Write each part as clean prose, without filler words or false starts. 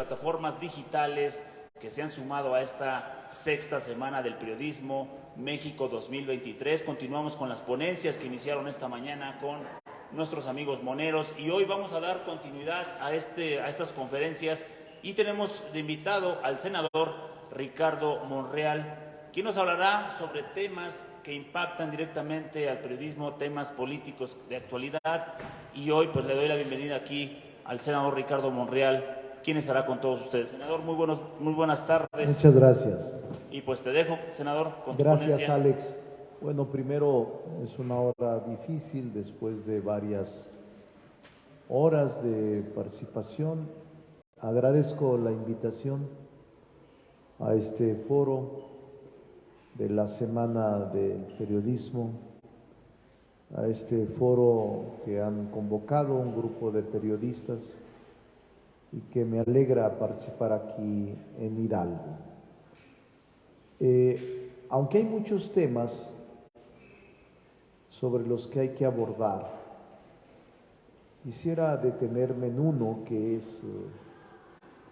plataformas digitales que se han sumado a esta sexta semana del periodismo México 2023. Continuamos con las ponencias que iniciaron esta mañana con nuestros amigos moneros y hoy vamos a dar continuidad a estas conferencias y tenemos de invitado al senador Ricardo Monreal, quien nos hablará sobre temas que impactan directamente al periodismo, temas políticos de actualidad, y hoy pues le doy la bienvenida aquí al senador Ricardo Monreal, quien estará con todos ustedes. Senador, muy buenas tardes. Muchas gracias. Y pues te dejo, senador, con tu Gracias, ponencia. Alex. Bueno, primero es una hora difícil después de varias horas de participación. Agradezco la invitación a este foro de la Semana del Periodismo, a este foro que han convocado un grupo de periodistas y que me alegra participar aquí en Hidalgo. Aunque hay muchos temas sobre los que hay que abordar, quisiera detenerme en uno que es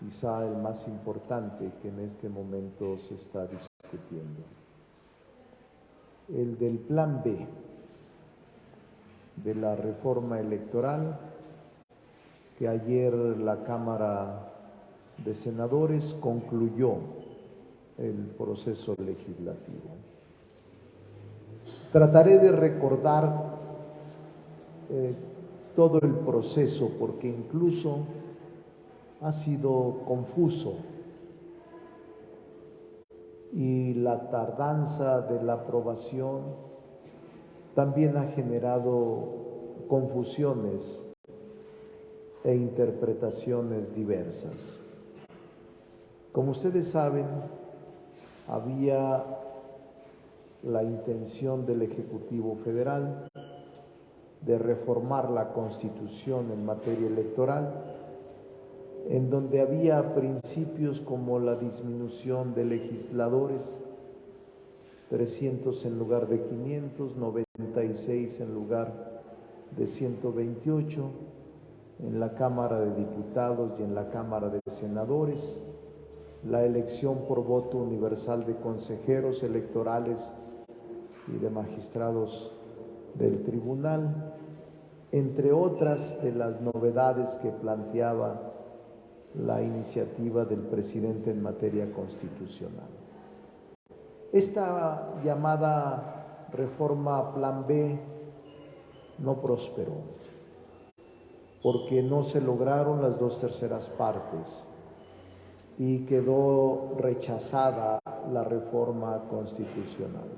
quizá el más importante que en este momento se está discutiendo, el del Plan B de la reforma electoral que ayer la Cámara de Senadores concluyó el proceso legislativo. Trataré de recordar todo el proceso porque incluso ha sido confuso y la tardanza de la aprobación también ha generado confusiones e interpretaciones diversas. Como ustedes saben, había la intención del Ejecutivo Federal de reformar la Constitución en materia electoral, en donde había principios como la disminución de legisladores, 300 en lugar de 500, 96 en lugar de 128, en la Cámara de Diputados y en la Cámara de Senadores, la elección por voto universal de consejeros electorales y de magistrados del tribunal, entre otras de las novedades que planteaba la iniciativa del presidente en materia constitucional. Esta llamada reforma Plan B no prosperó, porque no se lograron las 2/3 partes y quedó rechazada la reforma constitucional.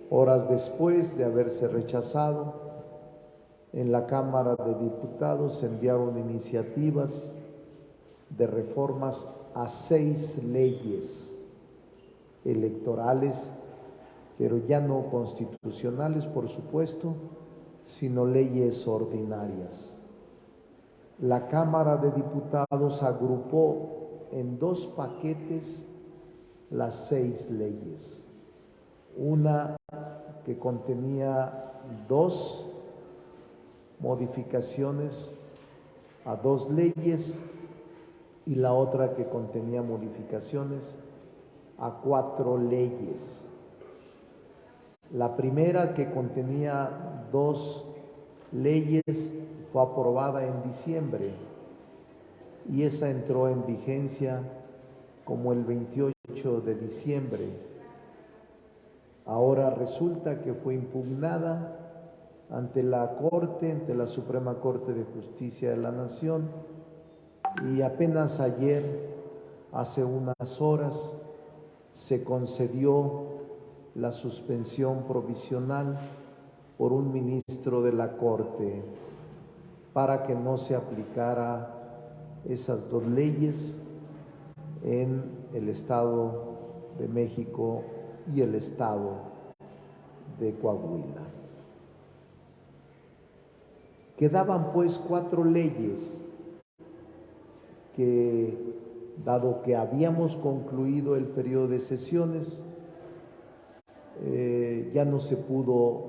Horas después de haberse rechazado, en la Cámara de Diputados se enviaron iniciativas de reformas a 6 leyes electorales, pero ya no constitucionales, por supuesto, sino leyes ordinarias. La Cámara de Diputados agrupó en 2 paquetes las 6 leyes. Una que contenía 2 modificaciones a 2 leyes y la otra que contenía modificaciones a 4 leyes. La primera, que contenía 2 leyes, fue aprobada en diciembre y esa entró en vigencia como el 28 de diciembre. Ahora resulta que fue impugnada ante la Corte, ante la Suprema Corte de Justicia de la Nación, y apenas ayer, hace unas horas, se concedió la suspensión provisional por un ministro de la Corte para que no se aplicara esas 2 leyes en el Estado de México y el Estado de Coahuila. Quedaban pues 4 leyes que, dado que habíamos concluido el periodo de sesiones, ya no se pudo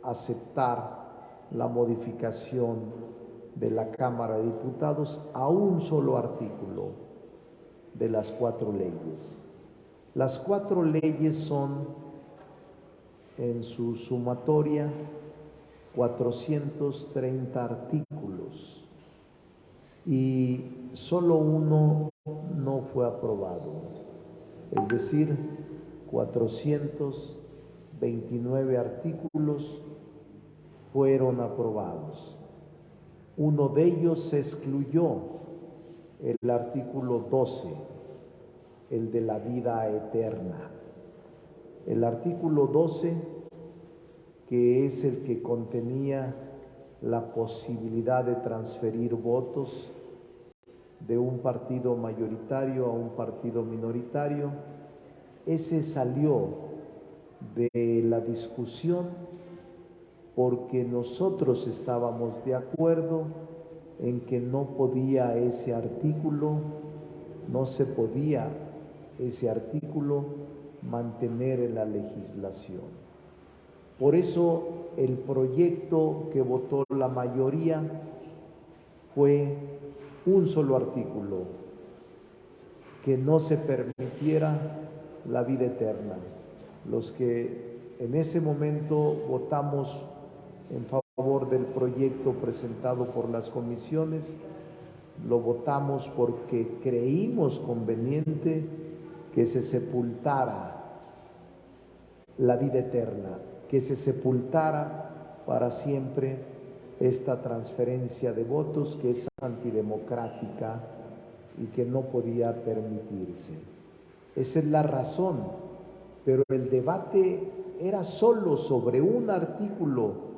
aceptar la modificación de la Cámara de Diputados a un solo artículo de las 4 leyes. Las 4 leyes son, en su sumatoria, 430 artículos y solo uno no fue aprobado, es decir, 429 artículos fueron aprobados. Uno de ellos se excluyó, el artículo 12, el de la vida eterna. El artículo 12, que es el que contenía la posibilidad de transferir votos de un partido mayoritario a un partido minoritario, ese salió de la discusión porque nosotros estábamos de acuerdo en que no podía ese artículo, no se podía ese artículo mantener en la legislación. Por eso el proyecto que votó la mayoría fue un solo artículo, que no se permitiera la vida eterna. Los que en ese momento votamos en favor del proyecto presentado por las comisiones, lo votamos porque creímos conveniente que se sepultara la vida eterna, que se sepultara para siempre esta transferencia de votos que es antidemocrática y que no podía permitirse. Esa es la razón, pero el debate era solo sobre un artículo.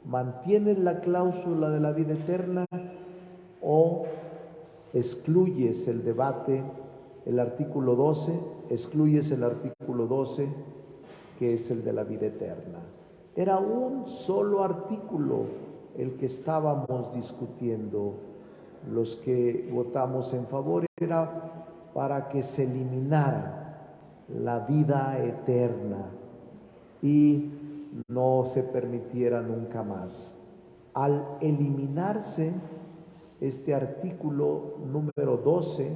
¿Mantienes la cláusula de la vida eterna o excluyes el debate, el artículo 12, excluyes el artículo 12, que es el de la vida eterna? Era un solo artículo el que estábamos discutiendo. Los que votamos en favor era para que se eliminara la vida eterna y no se permitiera nunca más. Al eliminarse este artículo número 12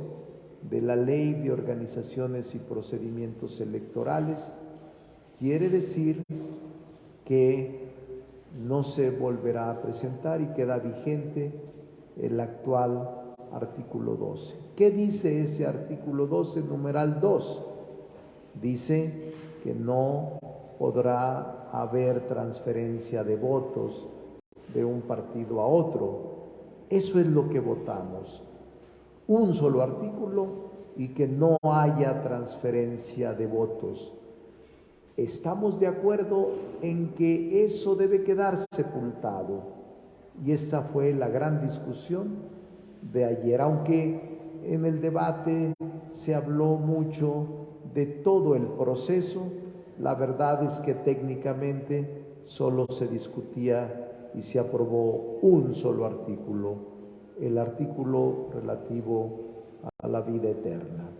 de la Ley de Organizaciones y Procedimientos Electorales, quiere decir que no se volverá a presentar y queda vigente el actual artículo 12. ¿Qué dice ese artículo 12, numeral 2? Dice que no podrá haber transferencia de votos de un partido a otro. Eso es lo que votamos. Un solo artículo y que no haya transferencia de votos. Estamos de acuerdo en que eso debe quedar sepultado. Y esta fue la gran discusión de ayer, aunque en el debate se habló mucho de todo el proceso. La verdad es que técnicamente solo se discutía y se aprobó un solo artículo, el artículo relativo a la vida eterna.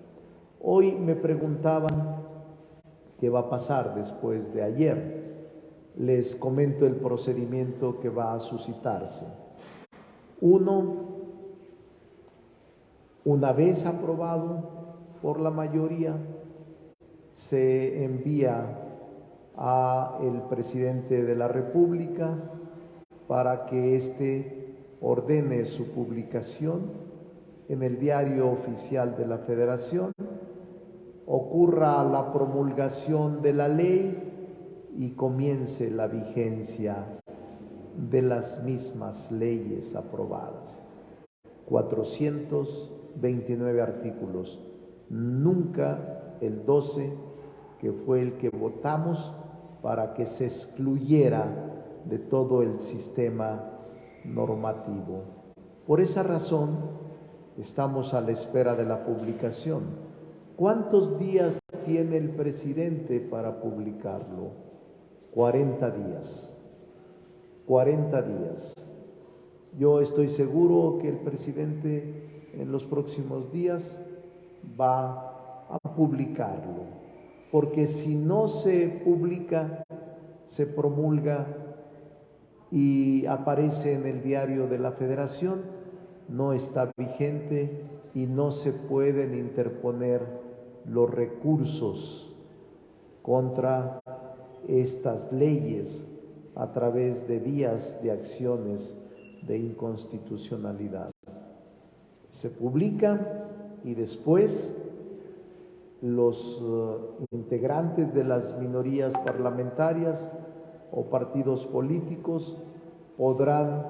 Hoy me preguntaban qué va a pasar después de ayer. Les comento el procedimiento que va a suscitarse. Uno, una vez aprobado por la mayoría, se envía al presidente de la República para que éste ordene su publicación en el Diario Oficial de la Federación, ocurra la promulgación de la ley y comience la vigencia de las mismas leyes aprobadas. 429 artículos, nunca el 12, que fue el que votamos para que se excluyera de todo el sistema normativo. Por esa razón, estamos a la espera de la publicación. ¿Cuántos días tiene el presidente para publicarlo? 40 días. 40 días. Yo estoy seguro que el presidente en los próximos días va a publicarlo, porque si no se publica, se promulga y aparece en el Diario de la Federación, no está vigente y no se pueden interponer los recursos contra estas leyes a través de vías de acciones de inconstitucionalidad. Se publica y después los integrantes de las minorías parlamentarias o partidos políticos podrán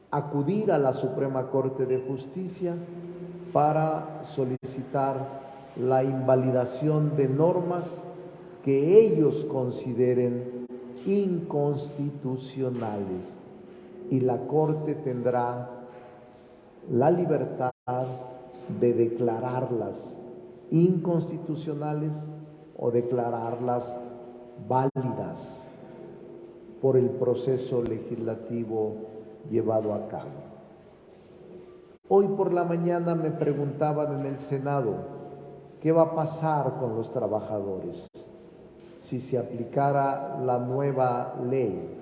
acudir a la Suprema Corte de Justicia para solicitar la invalidación de normas que ellos consideren inconstitucionales, y la Corte tendrá la libertad de declararlas inconstitucionales o declararlas válidas por el proceso legislativo llevado a cabo. Hoy por la mañana me preguntaban en el Senado, ¿qué va a pasar con los trabajadores si se aplicara la nueva ley?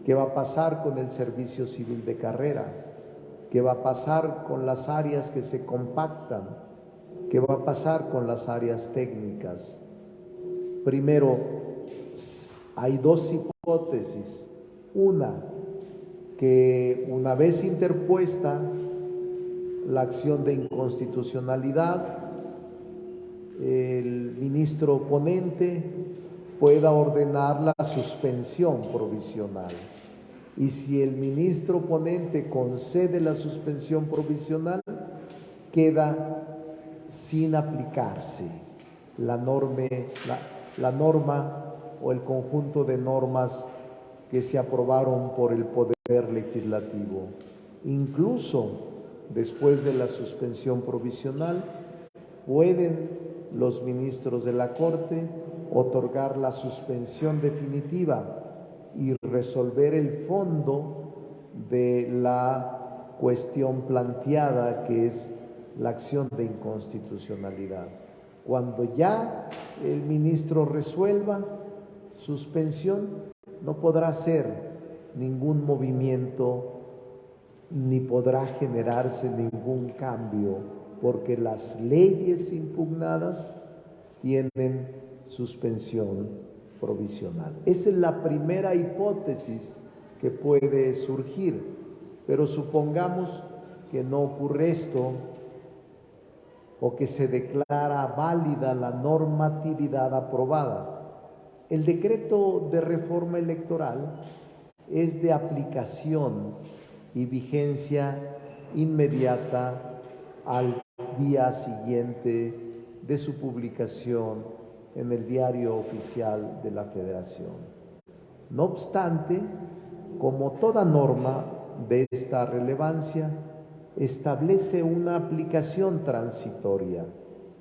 ¿Qué va a pasar con el servicio civil de carrera? ¿Qué va a pasar con las áreas que se compactan? ¿Qué va a pasar con las áreas técnicas? Primero, hay dos hipótesis. Una, que una vez interpuesta la acción de inconstitucionalidad, el ministro ponente pueda ordenar la suspensión provisional. Y si el ministro ponente concede la suspensión provisional, queda sin aplicarse la norma o el conjunto de normas que se aprobaron por el Poder Legislativo. Incluso después de la suspensión provisional, pueden los ministros de la Corte otorgar la suspensión definitiva y resolver el fondo de la cuestión planteada, que es la acción de inconstitucionalidad. Cuando ya el ministro resuelva suspensión, no podrá hacer ningún movimiento ni podrá generarse ningún cambio, porque las leyes impugnadas tienen suspensión provisional. Esa es la primera hipótesis que puede surgir, pero supongamos que no ocurre esto, o que se declara válida la normatividad aprobada. El decreto de reforma electoral es de aplicación y vigencia inmediata al día siguiente de su publicación en el Diario Oficial de la Federación. No obstante, como toda norma de esta relevancia, establece una aplicación transitoria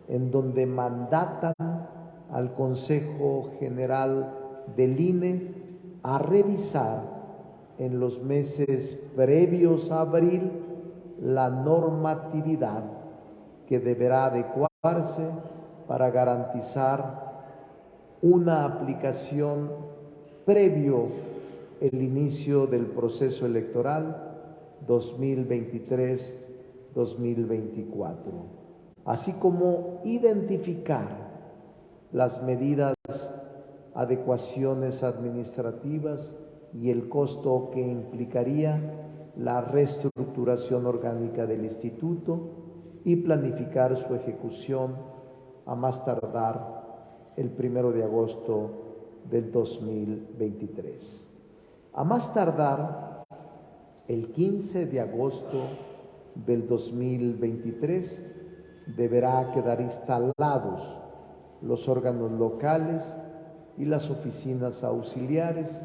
en donde mandatan al Consejo General del INE a revisar en los meses previos a abril la normatividad que deberá adecuarse para garantizar una aplicación previo el inicio del proceso electoral 2023-2024, así como identificar las medidas, adecuaciones administrativas y el costo que implicaría la reestructuración orgánica del instituto y planificar su ejecución a más tardar el 1 de agosto del 2023. A más tardar el 15 de agosto del 2023 deberá quedar instalados los órganos locales y las oficinas auxiliares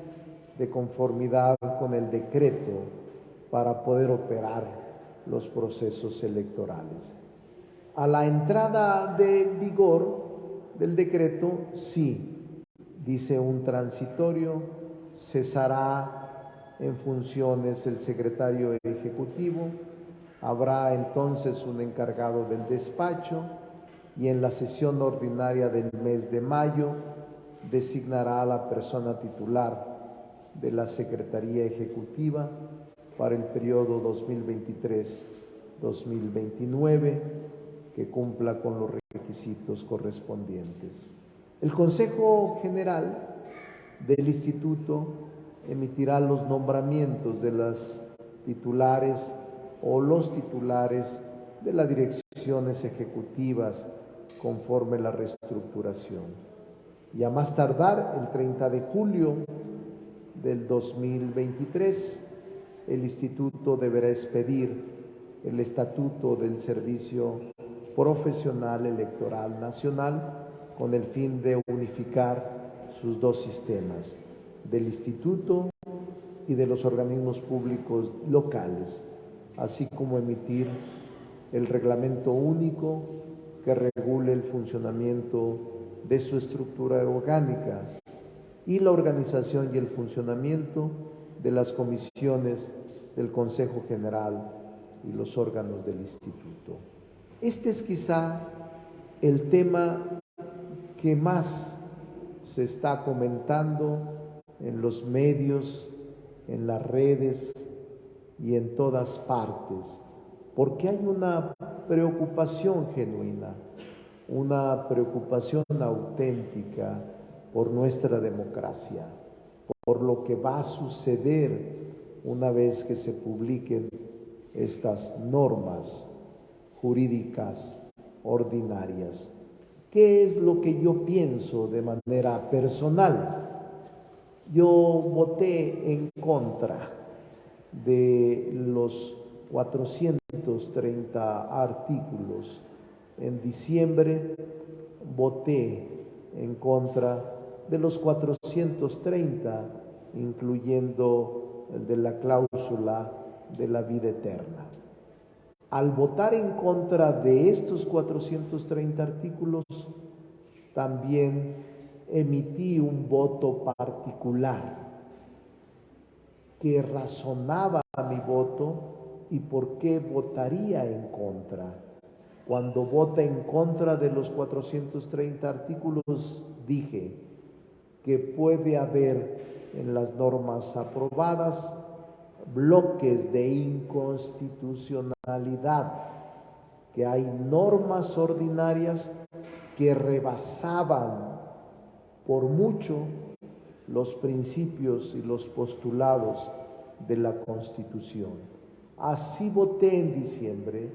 de conformidad con el decreto para poder operar los procesos electorales. A la entrada de vigor del decreto, sí, dice un transitorio, cesará en funciones el secretario ejecutivo, habrá entonces un encargado del despacho y en la sesión ordinaria del mes de mayo designará a la persona titular de la Secretaría Ejecutiva para el periodo 2023-2029, que cumpla con los requisitos correspondientes. El Consejo General del Instituto emitirá los nombramientos de las titulares o los titulares de las direcciones ejecutivas conforme la reestructuración. Y a más tardar, el 30 de julio del 2023, el Instituto deberá expedir el Estatuto del Servicio Profesional Electoral Nacional con el fin de unificar sus dos sistemas, del Instituto y de los organismos públicos locales, así como emitir el reglamento único que regule el funcionamiento de su estructura orgánica y la organización y el funcionamiento de las comisiones del Consejo General y los órganos del Instituto. Este es quizá el tema que más se está comentando en los medios, en las redes y en todas partes, porque hay una preocupación genuina, una preocupación auténtica por nuestra democracia, por lo que va a suceder una vez que se publiquen estas normas jurídicas ordinarias. ¿Qué es lo que yo pienso de manera personal? Yo voté en contra de los 430 artículos. En diciembre voté en contra de los 430, incluyendo el de la cláusula de la vida eterna. Al votar en contra de estos 430 artículos, también emití un voto particular que razonaba mi voto y por qué votaría en contra. Cuando vota en contra de los 430 artículos, dije que puede haber en las normas aprobadas bloques de inconstitucionalidad, que hay normas ordinarias que rebasaban por mucho los principios y los postulados de la Constitución. Así voté en diciembre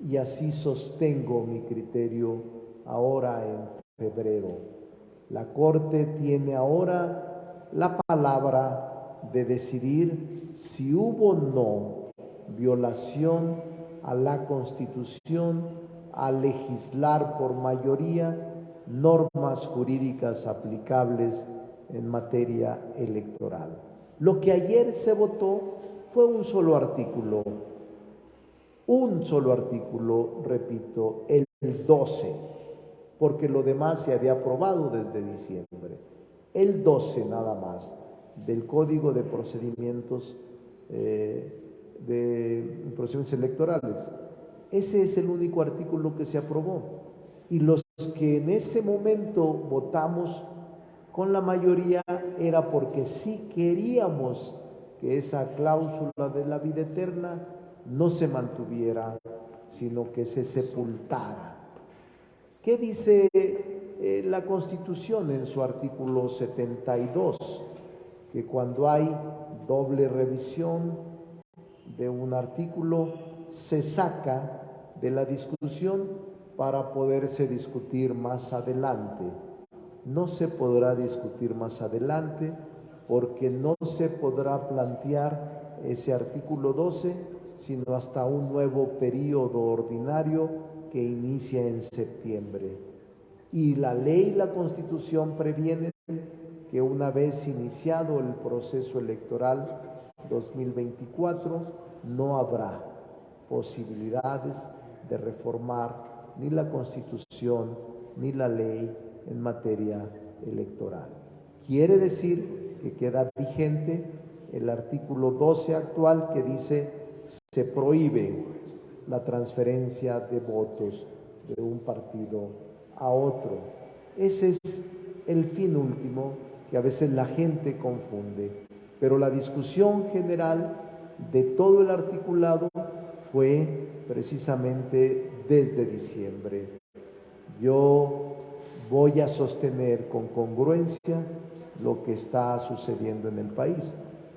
y así sostengo mi criterio ahora en febrero. La Corte tiene ahora la palabra de decidir si hubo o no violación a la Constitución al legislar por mayoría normas jurídicas aplicables en materia electoral. Lo que ayer se votó fue un solo artículo, repito, el 12, porque lo demás se había aprobado desde diciembre. El 12 nada más del Código de Procedimientos Electorales. Ese es el único artículo que se aprobó. Y los que en ese momento votamos con la mayoría era porque sí queríamos que esa cláusula de la vida eterna no se mantuviera, sino que se sepultara. ¿Qué dice la Constitución en su artículo 72? Que cuando hay doble revisión de un artículo, se saca de la discusión para poderse discutir más adelante. No se podrá discutir más adelante porque no se podrá plantear ese artículo 12 sino hasta un nuevo periodo ordinario que inicia en septiembre. Y la ley y la Constitución previenen que una vez iniciado el proceso electoral 2024 no habrá posibilidades de reformar ni la Constitución ni la ley en materia electoral. Quiere decir que queda vigente el artículo 12 actual que dice: se prohíbe la transferencia de votos de un partido a otro. Ese es el fin último que a veces la gente confunde. Pero la discusión general de todo el articulado fue precisamente desde diciembre. Yo voy a sostener con congruencia lo que está sucediendo en el país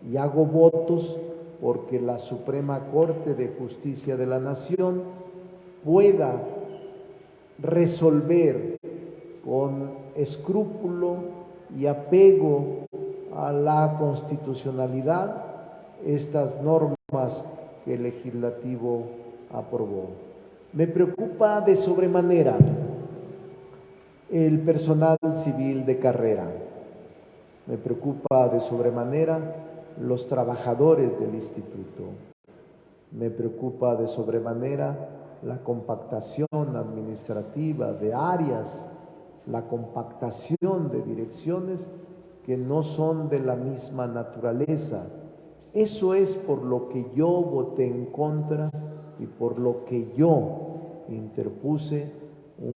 y hago votos porque la Suprema Corte de Justicia de la Nación pueda resolver con escrúpulo y apego a la constitucionalidad estas normas que el legislativo aprobó. Me preocupa de sobremanera el personal civil de carrera. Me preocupa de sobremanera los trabajadores del instituto. Me preocupa de sobremanera la compactación administrativa de áreas, la compactación de direcciones que no son de la misma naturaleza. Eso es por lo que yo voté en contra y por lo que yo interpuse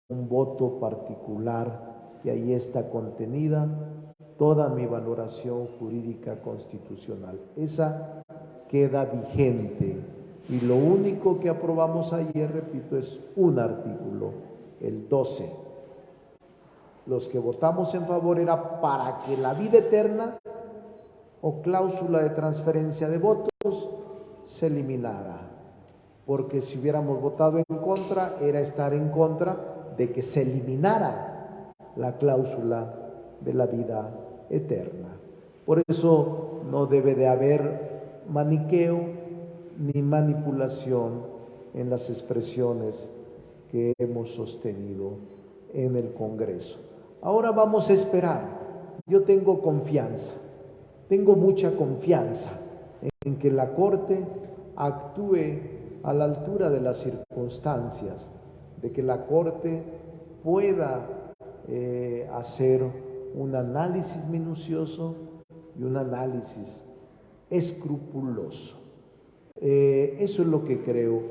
un voto particular, que ahí está contenida toda mi valoración jurídica constitucional. Esa queda vigente y lo único que aprobamos ayer, repito, es un artículo, el 12. Los que votamos en favor era para que la vida eterna o cláusula de transferencia de votos se eliminara, porque si hubiéramos votado en contra, era estar en contra de que se eliminara la cláusula de la vida eterna. Por eso no debe de haber maniqueo ni manipulación en las expresiones que hemos sostenido en el Congreso. Ahora vamos a esperar. Yo tengo confianza, tengo mucha confianza en que la Corte actúe a la altura de las circunstancias, de que la Corte pueda hacer un análisis minucioso y un análisis escrupuloso. Eso es lo que creo.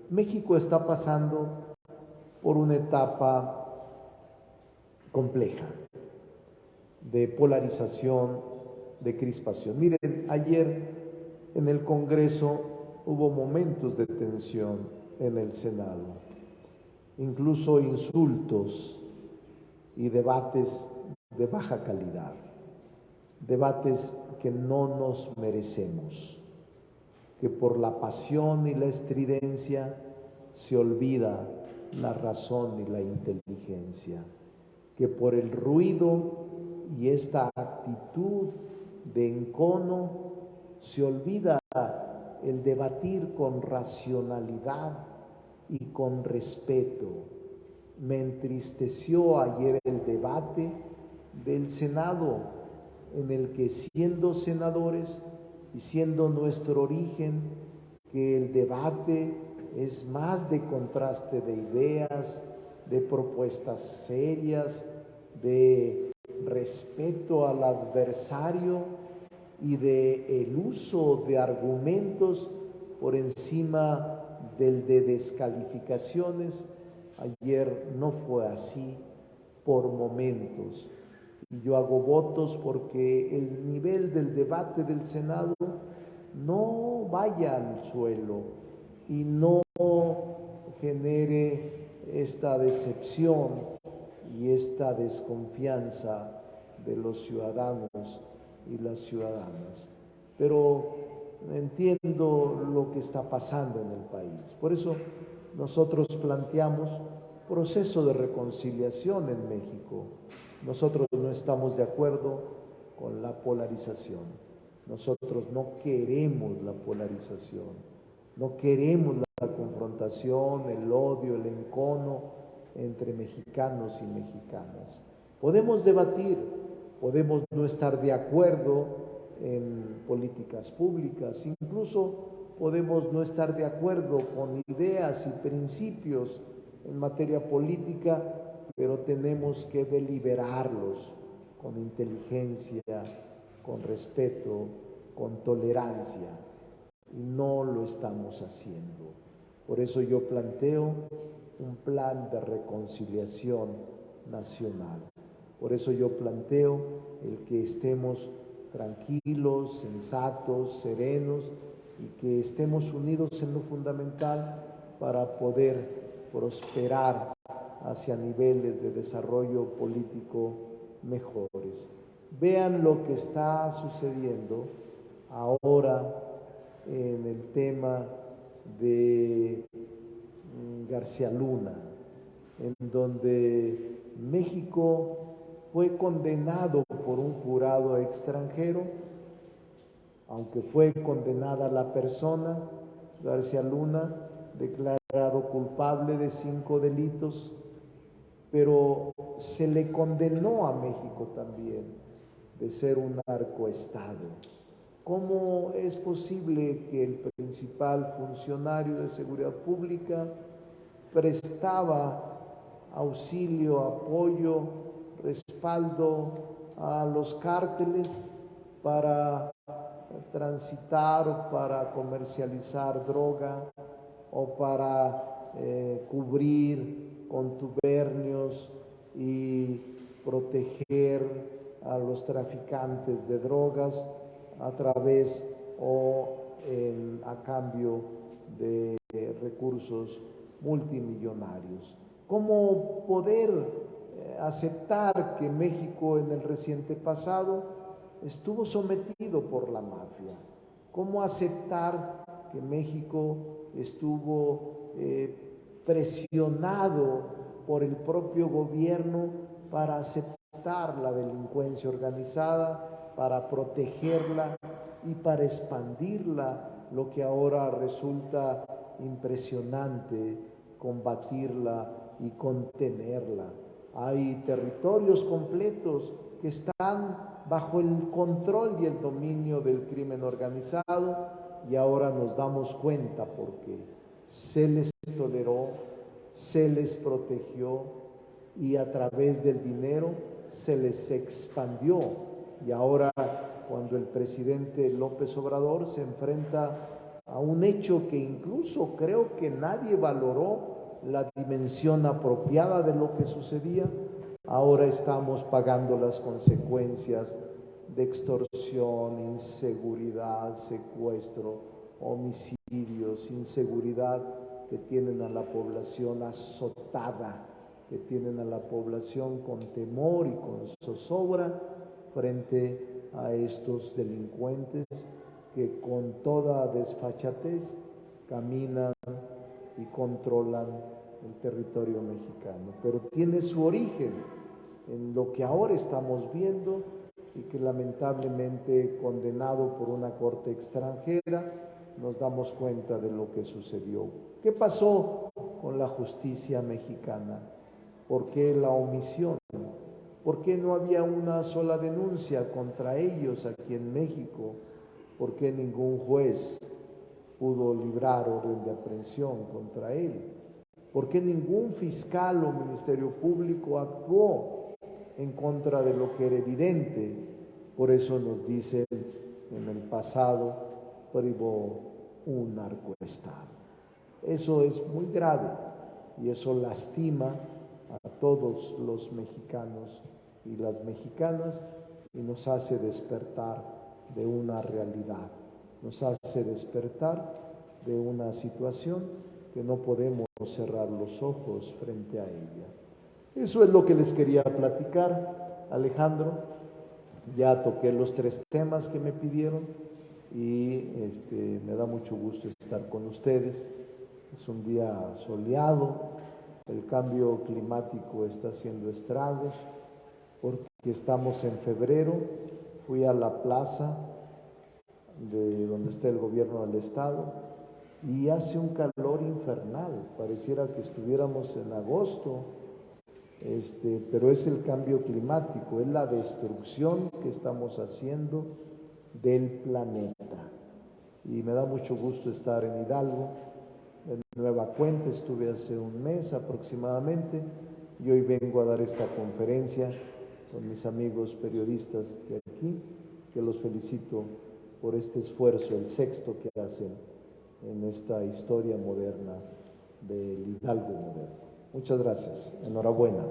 México está pasando por una etapa compleja de polarización, de crispación. Miren, ayer en el Congreso hubo momentos de tensión en el Senado, incluso insultos y debates de baja calidad, debates que no nos merecemos, que por la pasión y la estridencia se olvida la razón y la inteligencia, que por el ruido y esta actitud de encono se olvida el debatir con racionalidad y con respeto. Me entristeció ayer el debate del Senado, en el que siendo senadores y siendo nuestro origen, que el debate es más de contraste de ideas, de propuestas serias, de respeto al adversario y de el uso de argumentos por encima del de descalificaciones. Ayer no fue así por momentos. Y yo hago votos porque el nivel del debate del Senado no vaya al suelo y no genere esta decepción y esta desconfianza de los ciudadanos y las ciudadanas. Pero entiendo lo que está pasando en el país. Por eso nosotros planteamos proceso de reconciliación en México. Nosotros no estamos de acuerdo con la polarización. Nosotros no queremos la polarización, no queremos la confrontación, el odio, el encono entre mexicanos y mexicanas. Podemos debatir, podemos no estar de acuerdo en políticas públicas, incluso podemos no estar de acuerdo con ideas y principios en materia política, pero tenemos que deliberarlos con inteligencia, con respeto, con tolerancia, y no lo estamos haciendo. Por eso yo planteo un plan de reconciliación nacional. Por eso yo planteo el que estemos tranquilos, sensatos, serenos y que estemos unidos en lo fundamental para poder prosperar hacia niveles de desarrollo político mejores. Vean lo que está sucediendo ahora en el tema de García Luna, en donde México fue condenado por un jurado extranjero, aunque fue condenada la persona, García Luna, declarado culpable de 5 delitos, pero se le condenó a México también de ser un narcoestado. ¿Cómo es posible que el principal funcionario de seguridad pública prestaba auxilio, apoyo, respaldo a los cárteles para transitar o para comercializar droga o para cubrir contubernios y proteger a los traficantes de drogas a través o a cambio de recursos multimillonarios? ¿Cómo poder aceptar que México en el reciente pasado estuvo sometido por la mafia? ¿Cómo aceptar que México estuvo presionado por el propio gobierno para aceptar la delincuencia organizada, para protegerla y para expandirla, lo que ahora resulta impresionante, combatirla y contenerla? Hay territorios completos que están bajo el control y el dominio del crimen organizado y ahora nos damos cuenta porque se les toleró, se les protegió y a través del dinero se les expandió. Y ahora cuando el presidente López Obrador se enfrenta a un hecho que incluso creo que nadie valoró la dimensión apropiada de lo que sucedía, ahora estamos pagando las consecuencias de extorsión, inseguridad, secuestro, homicidios, inseguridad que tienen a la población azotada, que tienen a la población con temor y con zozobra frente a estos delincuentes que con toda desfachatez caminan y controlan el territorio mexicano, pero tiene su origen en lo que ahora estamos viendo y que lamentablemente, condenado por una corte extranjera, nos damos cuenta de lo que sucedió. ¿Qué pasó con la justicia mexicana? ¿Por qué la omisión? ¿Por qué no había una sola denuncia contra ellos aquí en México? ¿Por qué ningún juez pudo librar orden de aprehensión contra él? ¿Por qué ningún fiscal o ministerio público actuó en contra de lo que era evidente? Por eso nos dicen en el pasado, privó un narcoestado. Eso es muy grave y eso lastima a todos los mexicanos y las mexicanas y nos hace despertar de una realidad, nos hace despertar de una situación que no podemos cerrar los ojos frente a ella. Eso es lo que les quería platicar, Alejandro. Ya toqué los 3 temas que me pidieron y me da mucho gusto estar con ustedes. Es un día soleado, el cambio climático está haciendo estragos, porque estamos en febrero. Fui a la plaza de donde está el gobierno del estado y hace un calor infernal, pareciera que estuviéramos en agosto, pero es el cambio climático, es la destrucción que estamos haciendo del planeta. Y me da mucho gusto estar en Hidalgo, en Nueva Cuenta, estuve hace un mes aproximadamente y hoy vengo a dar esta conferencia con mis amigos periodistas de aquí, que los felicito por este esfuerzo, el 6º que hacen en esta historia moderna del Hidalgo moderno. Muchas gracias, enhorabuena.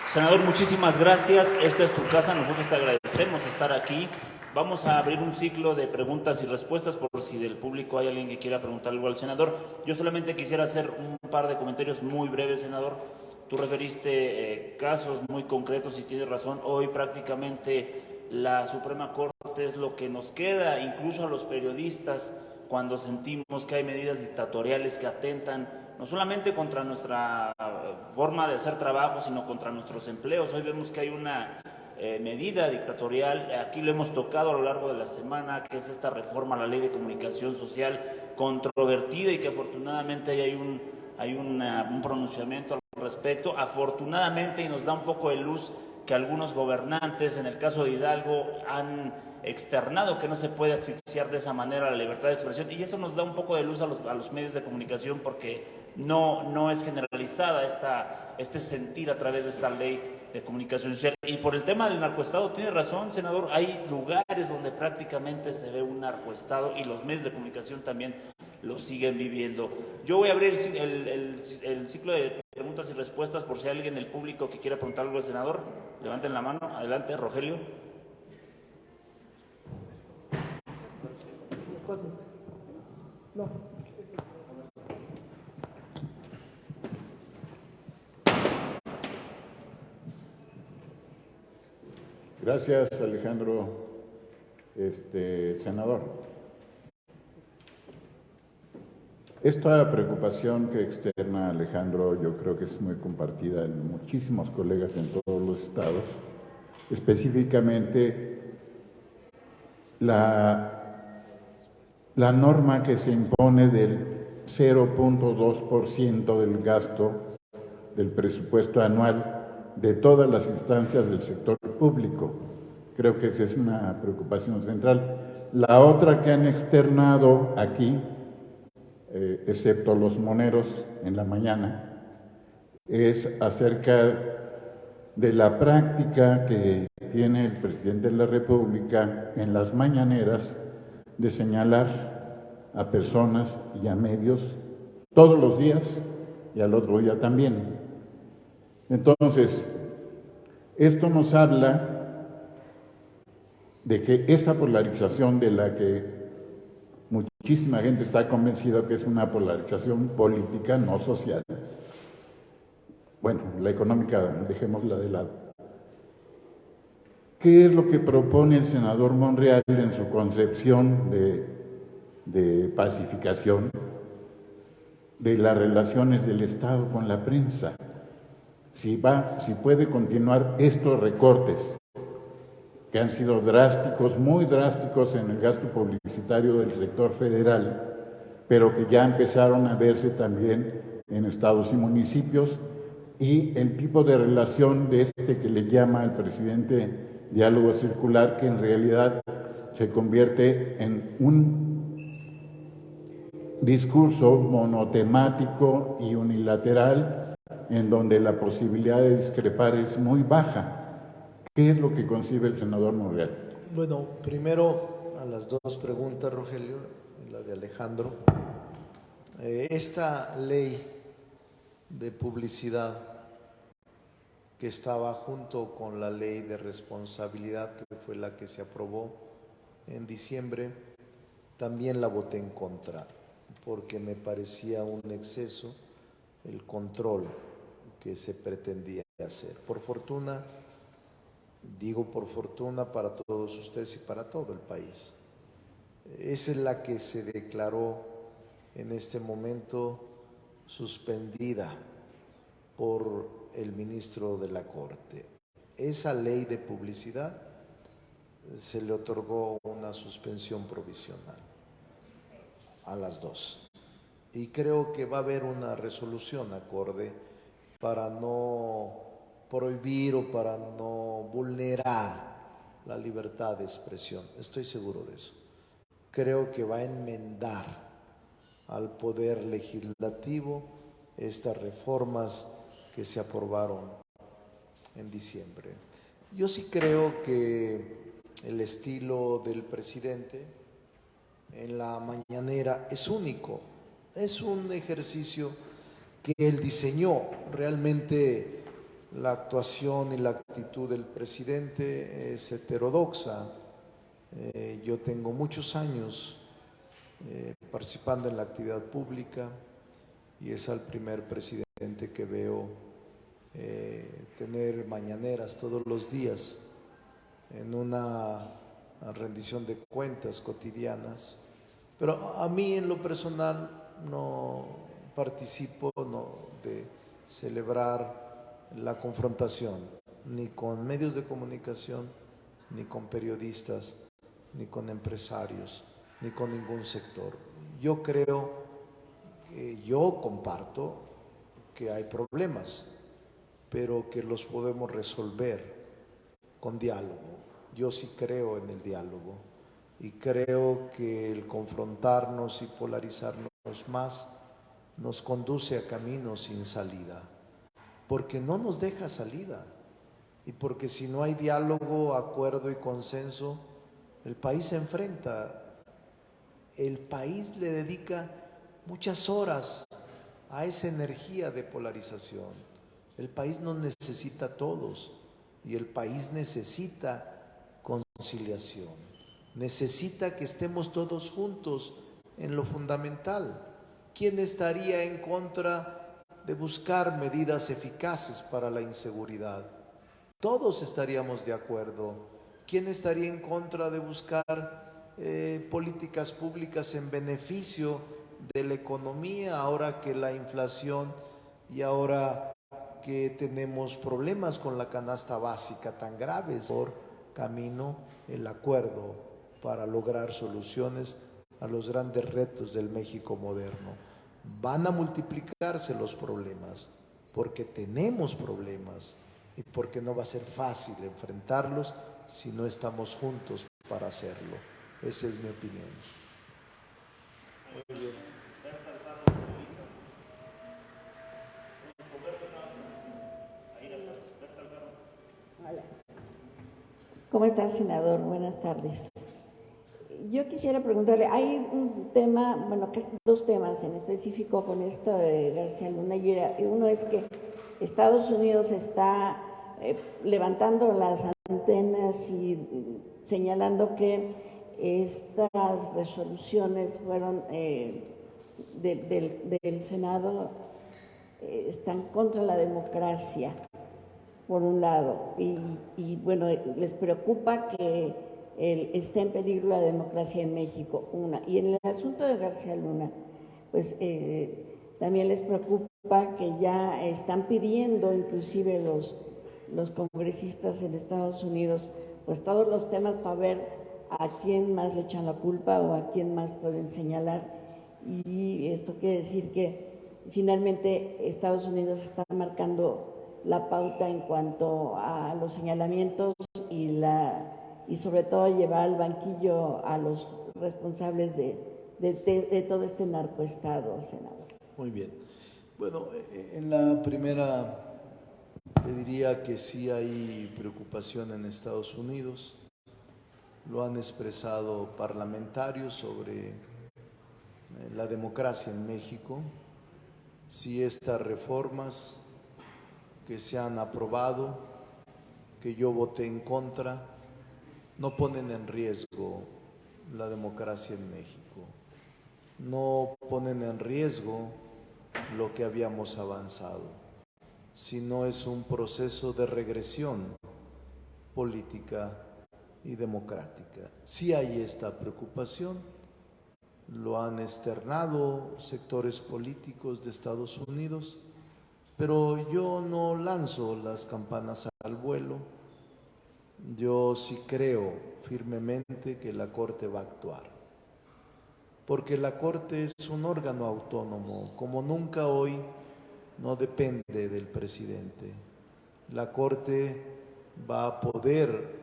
Senador, muchísimas gracias. Esta es tu casa. Nosotros te agradecemos estar aquí. Vamos a abrir un ciclo de preguntas y respuestas por si del público hay alguien que quiera preguntar algo al senador. Yo solamente quisiera hacer un par de comentarios muy breves, senador. Tú referiste casos muy concretos y tienes razón. Hoy prácticamente la Suprema Corte es lo que nos queda, incluso a los periodistas, cuando sentimos que hay medidas dictatoriales que atentan no solamente contra nuestra forma de hacer trabajo, sino contra nuestros empleos. Hoy vemos que hay una medida dictatorial, aquí lo hemos tocado a lo largo de la semana, que es esta reforma a la Ley de Comunicación Social, controvertida y que afortunadamente hay un pronunciamiento al respecto. Afortunadamente, y nos da un poco de luz, que algunos gobernantes, en el caso de Hidalgo, han externado que no se puede asfixiar de esa manera la libertad de expresión, y eso nos da un poco de luz a los medios de comunicación, porque no es generalizada este sentir a través de esta ley de comunicación social. Y por el tema del narcoestado, tiene razón, senador, hay lugares donde prácticamente se ve un narcoestado y los medios de comunicación también lo siguen viviendo. Yo voy a abrir el ciclo de preguntas y respuestas por si hay alguien del público que quiera preguntar algo al senador. Levanten la mano. Adelante, Rogelio. No. Gracias, Alejandro, senador. Esta preocupación que externa Alejandro, yo creo que es muy compartida en muchísimos colegas en todos los estados, específicamente la norma que se impone del 0.2% del gasto del presupuesto anual de todas las instancias del sector público. Creo que esa es una preocupación central. La otra que han externado aquí, excepto los moneros en la mañana, es acerca de la práctica que tiene el presidente de la República en las mañaneras de señalar a personas y a medios todos los días y al otro día también. Entonces, esto nos habla de que esa polarización de la que muchísima gente está convencida que es una polarización política, no social. Bueno, la económica, dejémosla de lado. ¿Qué es lo que propone el senador Monreal en su concepción de pacificación de las relaciones del Estado con la prensa? Si puede continuar estos recortes que han sido drásticos, muy drásticos en el gasto publicitario del sector federal, pero que ya empezaron a verse también en estados y municipios, y el tipo de relación de que le llama el presidente diálogo circular, que en realidad se convierte en un discurso monotemático y unilateral, en donde la posibilidad de discrepar es muy baja. ¿Qué es lo que concibe el senador Monreal? Bueno, primero a las dos preguntas, Rogelio, y la de Alejandro. Esta ley de publicidad que estaba junto con la ley de responsabilidad, que fue la que se aprobó en diciembre, también la voté en contra, porque me parecía un exceso el control que se pretendía hacer. Por fortuna, digo por fortuna para todos ustedes y para todo el país, esa es la que se declaró en este momento suspendida por el ministro de la Corte. Esa ley de publicidad se le otorgó una suspensión provisional a las dos. Y creo que va a haber una resolución acorde para no prohibir o para no vulnerar la libertad de expresión. Estoy seguro de eso. Creo que va a enmendar al Poder Legislativo estas reformas que se aprobaron en diciembre. Yo sí creo que el estilo del presidente en la mañanera es único. Es un ejercicio que él diseñó. Realmente la actuación y la actitud del presidente es heterodoxa. Yo tengo muchos años participando en la actividad pública y es el primer presidente que veo tener mañaneras todos los días en una rendición de cuentas cotidianas. Pero a mí en lo personal no participo de celebrar la confrontación, ni con medios de comunicación, ni con periodistas, ni con empresarios, ni con ningún sector. Yo creo, yo comparto que hay problemas, pero que los podemos resolver con diálogo. Yo sí creo en el diálogo y creo que el confrontarnos y polarizarnos más nos conduce a caminos sin salida, porque no nos deja salida y porque si no hay diálogo, acuerdo y consenso, el país se enfrenta. El país le dedica muchas horas a esa energía de polarización. El país nos necesita a todos y el país necesita conciliación, necesita que estemos todos juntos en lo fundamental. ¿Quién estaría en contra de buscar medidas eficaces para la inseguridad? Todos estaríamos de acuerdo. ¿Quién estaría en contra de buscar políticas públicas en beneficio de la economía ahora que la inflación y ahora que tenemos problemas con la canasta básica tan graves? Por camino el acuerdo para lograr soluciones a los grandes retos del México moderno. Van a multiplicarse los problemas porque tenemos problemas y porque no va a ser fácil enfrentarlos si no estamos juntos para hacerlo. Esa es mi opinión. Muy bien. Hola. ¿Cómo está, senador? Buenas tardes. Yo quisiera preguntarle, hay un tema, bueno, que dos temas en específico con esto de García Luna, y uno es que Estados Unidos está levantando las antenas y señalando que estas resoluciones fueron del Senado están contra la democracia, por un lado, y bueno, les preocupa que esté en peligro la democracia en México, una. Y en el asunto de García Luna, pues también les preocupa que ya están pidiendo, inclusive los congresistas en Estados Unidos, pues todos los temas para ver a quién más le echan la culpa o a quién más pueden señalar. Y esto quiere decir que finalmente Estados Unidos está marcando la pauta en cuanto a los señalamientos y sobre todo llevar al banquillo a los responsables de todo este narcoestado, senador. Muy bien. Bueno, en la primera le diría que sí hay preocupación en Estados Unidos. Lo han expresado parlamentarios sobre la democracia en México. Si estas reformas que se han aprobado, que yo voté en contra, no ponen en riesgo la democracia en México, no ponen en riesgo lo que habíamos avanzado, sino es un proceso de regresión política y democrática. Sí hay esta preocupación, lo han externado sectores políticos de Estados Unidos, pero yo no lanzo las campanas al vuelo. Yo sí creo firmemente que la Corte va a actuar, porque la Corte es un órgano autónomo, como nunca hoy no depende del presidente. La Corte va a poder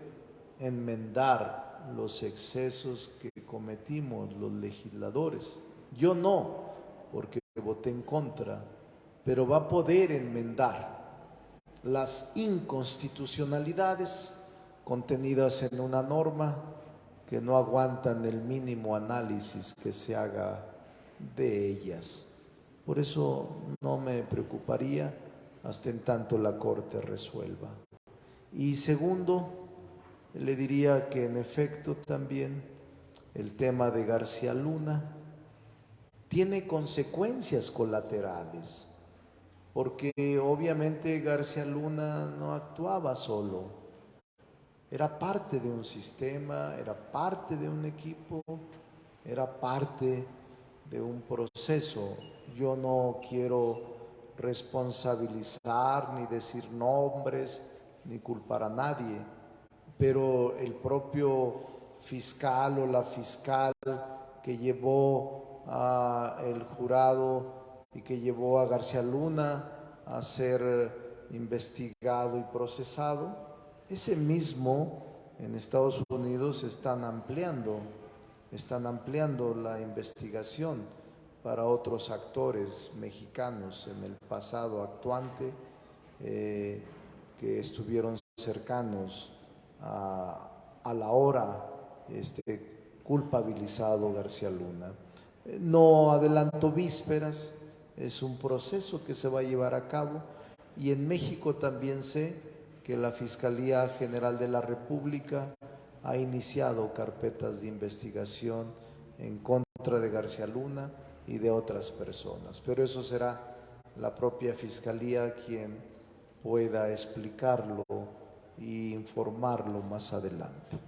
enmendar los excesos que cometimos los legisladores. Yo no, porque voté en contra, pero va a poder enmendar las inconstitucionalidades contenidas en una norma que no aguantan el mínimo análisis que se haga de ellas. Por eso no me preocuparía hasta en tanto la Corte resuelva. Y segundo, le diría que en efecto también el tema de García Luna tiene consecuencias colaterales, porque obviamente García Luna no actuaba solo, era parte de un sistema, era parte de un equipo, era parte de un proceso. Yo no quiero responsabilizar ni decir nombres ni culpar a nadie, pero el propio fiscal o la fiscal que llevó al jurado y que llevó a García Luna a ser investigado y procesado, ese mismo en Estados Unidos están ampliando la investigación para otros actores mexicanos en el pasado actuante que estuvieron cercanos a la hora culpabilizado García Luna. No adelanto vísperas, es un proceso que se va a llevar a cabo, y en México también sé que la Fiscalía General de la República ha iniciado carpetas de investigación en contra de García Luna y de otras personas, pero eso será la propia Fiscalía quien pueda explicarlo e informarlo más adelante.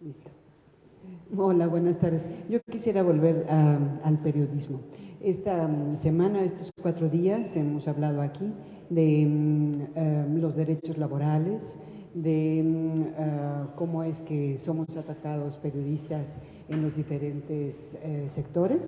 Listo. Hola, buenas tardes. Yo quisiera volver al periodismo. Esta semana, estos 4 días, hemos hablado aquí de los derechos laborales, de cómo es que somos atacados periodistas en los diferentes sectores,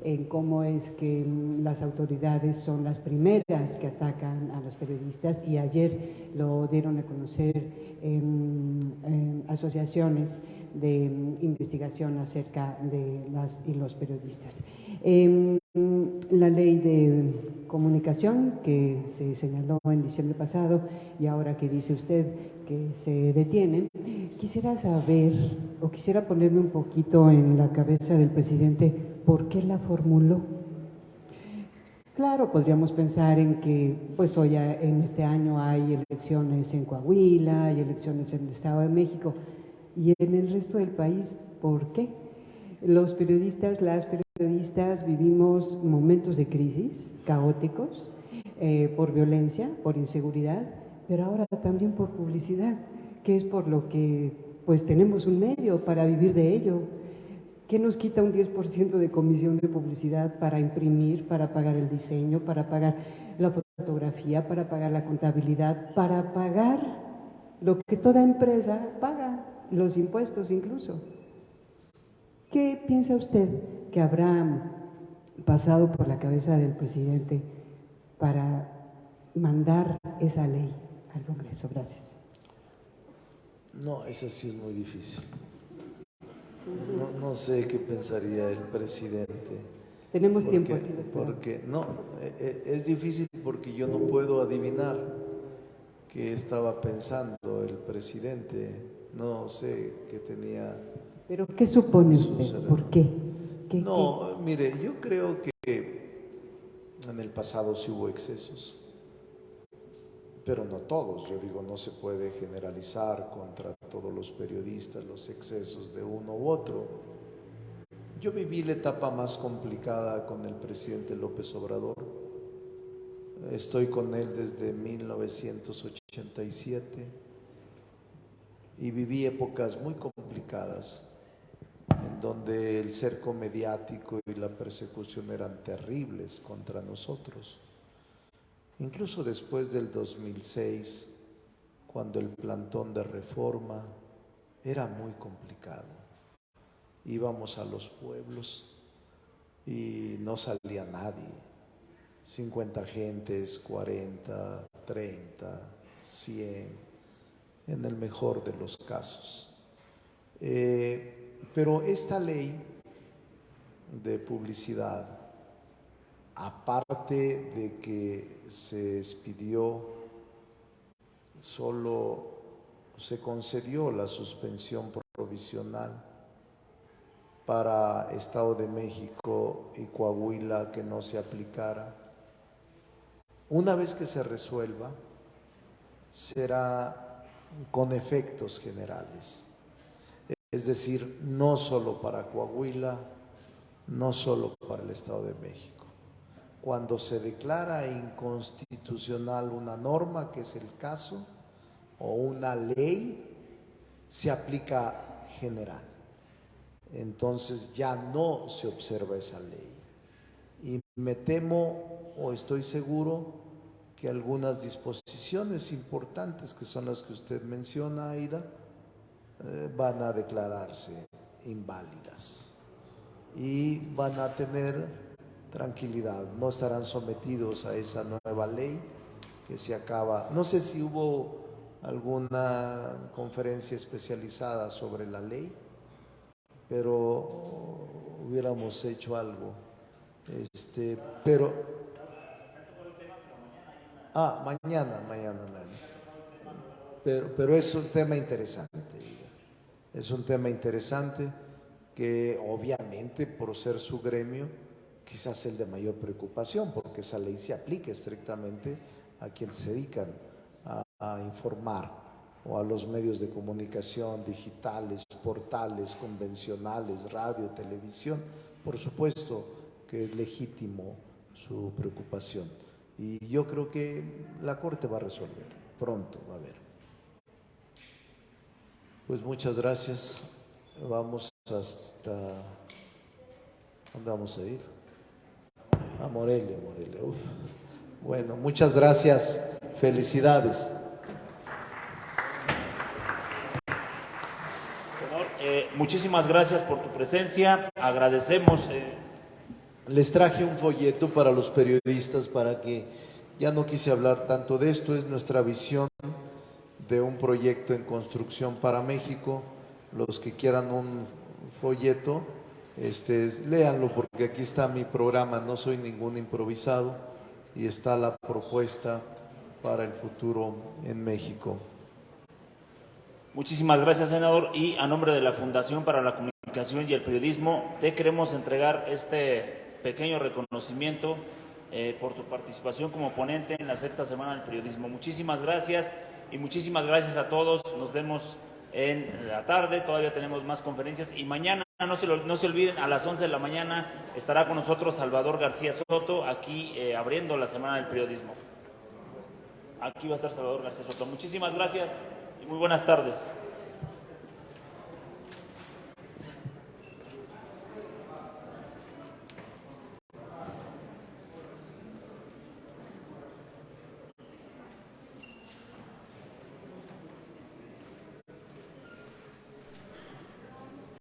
en cómo es que las autoridades son las primeras que atacan a los periodistas, y ayer lo dieron a conocer en asociaciones de investigación acerca de las y los periodistas. La ley de comunicación que se señaló en diciembre pasado y ahora que dice usted que se detiene, quisiera saber o quisiera ponerme un poquito en la cabeza del presidente por qué la formuló. Claro, podríamos pensar en que pues hoy en este año hay elecciones en Coahuila, hay elecciones en el Estado de México, y en el resto del país, ¿por qué? Los periodistas, las periodistas vivimos momentos de crisis caóticos por violencia, por inseguridad, pero ahora también por publicidad, que es por lo que pues tenemos un medio para vivir de ello. ¿Qué nos quita un 10% de comisión de publicidad para imprimir, para pagar el diseño, para pagar la fotografía, para pagar la contabilidad, para pagar lo que toda empresa paga, los impuestos incluso? ¿Qué piensa usted que habrá pasado por la cabeza del presidente para mandar esa ley al Congreso? Gracias. No, eso sí es muy difícil. No sé qué pensaría el presidente. Tenemos tiempo aquí. Porque no, es difícil porque yo no puedo adivinar qué estaba pensando el presidente. No sé qué tenía. ¿Pero qué supone usted? ¿Por qué? No, mire, yo creo que en el pasado sí hubo excesos, pero no todos. Yo digo, no se puede generalizar contra todos los periodistas los excesos de uno u otro. Yo viví la etapa más complicada con el presidente López Obrador. Estoy con él desde 1987 y viví épocas muy complicadas en donde el cerco mediático y la persecución eran terribles contra nosotros. Incluso después del 2006, cuando el plantón de Reforma era muy complicado. Íbamos a los pueblos y no salía nadie. 50 gentes, 40, 30, 100, en el mejor de los casos. Pero esta ley de publicidad, aparte de que se expidió solo se concedió la suspensión provisional para Estado de México y Coahuila, que no se aplicara. Una vez que se resuelva, será con efectos generales, es decir, no solo para Coahuila, no solo para el Estado de México. Cuando se declara inconstitucional una norma, que es el caso, o una ley, se aplica general. Entonces ya no se observa esa ley. Y me temo, o estoy seguro, que algunas disposiciones importantes, que son las que usted menciona, Aida, van a declararse inválidas y van a tener tranquilidad, no estarán sometidos a esa nueva ley que se acaba. No sé si hubo alguna conferencia especializada sobre la ley, pero hubiéramos hecho algo. Mañana. Pero es un tema interesante. Es un tema interesante que obviamente, por ser su gremio, quizás el de mayor preocupación, porque esa ley se aplica estrictamente a quienes se dedican a informar, o a los medios de comunicación digitales, portales convencionales, radio, televisión. Por supuesto que es legítimo su preocupación, y yo creo que la Corte va a resolver, pronto va a haber. Pues muchas gracias. Vamos hasta... ¿Dónde vamos a ir? A Morelia. Uf. Bueno, muchas gracias. Felicidades. Senador, muchísimas gracias por tu presencia. Agradecemos. Les traje un folleto para los periodistas, para que ya no quise hablar tanto de esto. Es nuestra visión de un proyecto en construcción para México. Los que quieran un folleto, léanlo, porque aquí está mi programa, no soy ningún improvisado, y está la propuesta para el futuro en México. Muchísimas gracias, senador, y a nombre de la Fundación para la Comunicación y el Periodismo, te queremos entregar este pequeño reconocimiento por tu participación como ponente en la sexta semana del periodismo. Muchísimas gracias, y muchísimas gracias a todos. Nos vemos en la tarde, todavía tenemos más conferencias, y mañana no se olviden, a las 11 de la mañana estará con nosotros Salvador García Soto, aquí abriendo la Semana del Periodismo. Aquí va a estar Salvador García Soto. Muchísimas gracias y muy buenas tardes.